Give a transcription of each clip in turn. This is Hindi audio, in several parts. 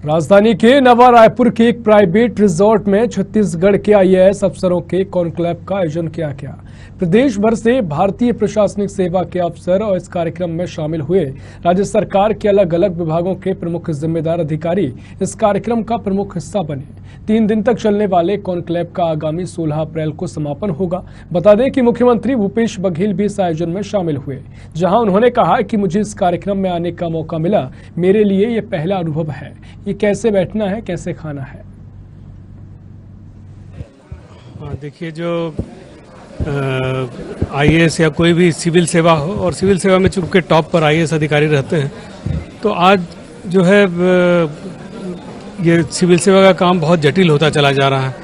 राजधानी के नवा रायपुर के एक प्राइवेट रिजॉर्ट में छत्तीसगढ़ के आईएएस अफसरों के कॉन्क्लेव का आयोजन किया गया। प्रदेश भर से भारतीय प्रशासनिक सेवा के अफसर और इस कार्यक्रम में शामिल हुए। राज्य सरकार के अलग अलग विभागों के प्रमुख जिम्मेदार अधिकारी इस कार्यक्रम का प्रमुख हिस्सा बने। 3 दिन तक चलने वाले कॉन्क्लेव का आगामी 16 अप्रैल को समापन होगा। बता दें कि मुख्यमंत्री भूपेश बघेल भी इस आयोजन में शामिल हुए, जहां उन्होंने कहा कि मुझे इस कार्यक्रम में आने का मौका मिला। मेरे लिए ये पहला अनुभव है, ये कैसे बैठना है, कैसे खाना है। देखिए, जो आईएएस या कोई भी सिविल सेवा हो, और सिविल सेवा में चूंकि टॉप पर आईएएस अधिकारी रहते हैं, तो आज जो है ये सिविल सेवा का काम बहुत जटिल होता चला जा रहा है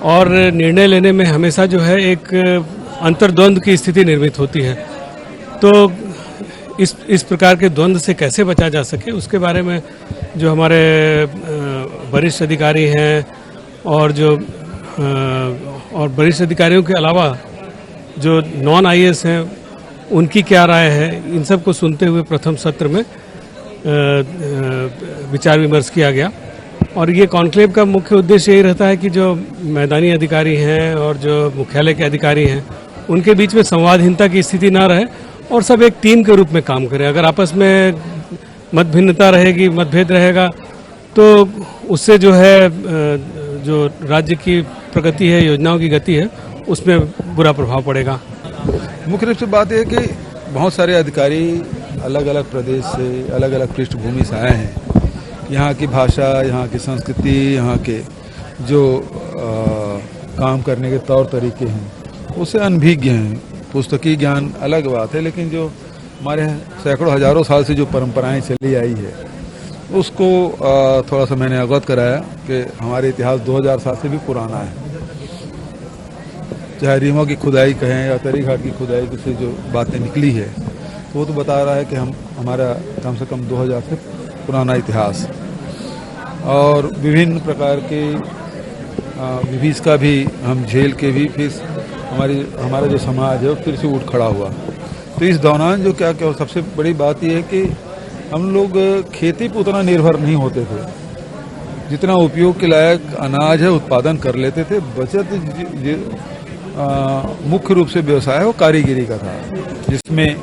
और निर्णय लेने में हमेशा जो है एक अंतर्द्वंद की स्थिति निर्मित होती है। तो इस प्रकार के द्वंद से कैसे बचा जा सके, उसके बारे में जो हमारे वरिष्ठ अधिकारी हैं और वरिष्ठ अधिकारियों के अलावा जो नॉन आईएएस हैं, उनकी क्या राय है, इन सब को सुनते हुए प्रथम सत्र में विचार विमर्श किया गया। और ये कॉन्क्लेव का मुख्य उद्देश्य यही रहता है कि जो मैदानी अधिकारी हैं और जो मुख्यालय के अधिकारी हैं, उनके बीच में संवादहीनता की स्थिति ना रहे और सब एक टीम के रूप में काम करें। अगर आपस में मतभिन्नता रहेगी, मतभेद रहेगा, तो उससे जो है जो राज्य की प्रगति है, योजनाओं की गति है, उसमें बुरा प्रभाव पड़ेगा। मुख्य रूप से बात यह है कि बहुत सारे अधिकारी अलग अलग प्रदेश से, अलग अलग पृष्ठभूमि से आए हैं। यहाँ की भाषा, यहाँ की संस्कृति, यहाँ के जो काम करने के तौर तरीके हैं, उससे अनभिज्ञ हैं। पुस्तकीय ज्ञान अलग बात है, लेकिन जो हमारे सैकड़ों हजारों साल से जो परंपराएं चली आई है, उसको थोड़ा सा मैंने अवगत कराया कि हमारे इतिहास 2000 साल से भी पुराना है। चाहे रीमा की खुदाई कहें या तरी घाट की खुदाई से जो बातें निकली है, तो वो तो बता रहा है कि हमारा कम से कम 2000 से पुराना इतिहास और विभिन्न प्रकार के विभीषका भी हम झेल के भी फिर हमारा जो समाज है वो फिर से उठ खड़ा हुआ। तो इस दौरान जो क्या सबसे बड़ी बात यह है कि हम लोग खेती पर उतना निर्भर नहीं होते थे। जितना उपयोग के लायक अनाज है उत्पादन कर लेते थे। बचत मुख्य रूप से व्यवसाय वो कारीगरी का था, जिसमें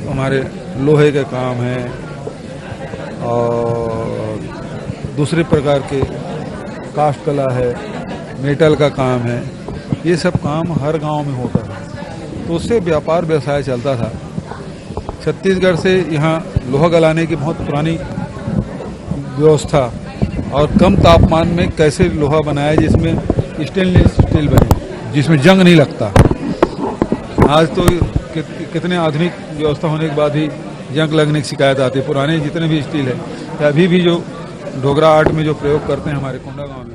हमारे लोहे के काम है और दूसरे प्रकार के काष्ठ कला है, मेटल का काम है। ये सब काम हर गांव में होता था, तो उससे व्यापार व्यवसाय चलता था। छत्तीसगढ़ से यहाँ लोहा गलाने की बहुत पुरानी व्यवस्था और कम तापमान में कैसे लोहा बनाया जिसमें स्टेनलेस स्टील बने, जिसमें जंग नहीं लगता। आज तो कितने आधुनिक व्यवस्था होने के बाद भी जंग लगने की शिकायत आती है। पुराने जितने भी स्टील है, अभी भी जो डोगरा आर्ट में जो प्रयोग करते हैं हमारे कोंडा गांव में,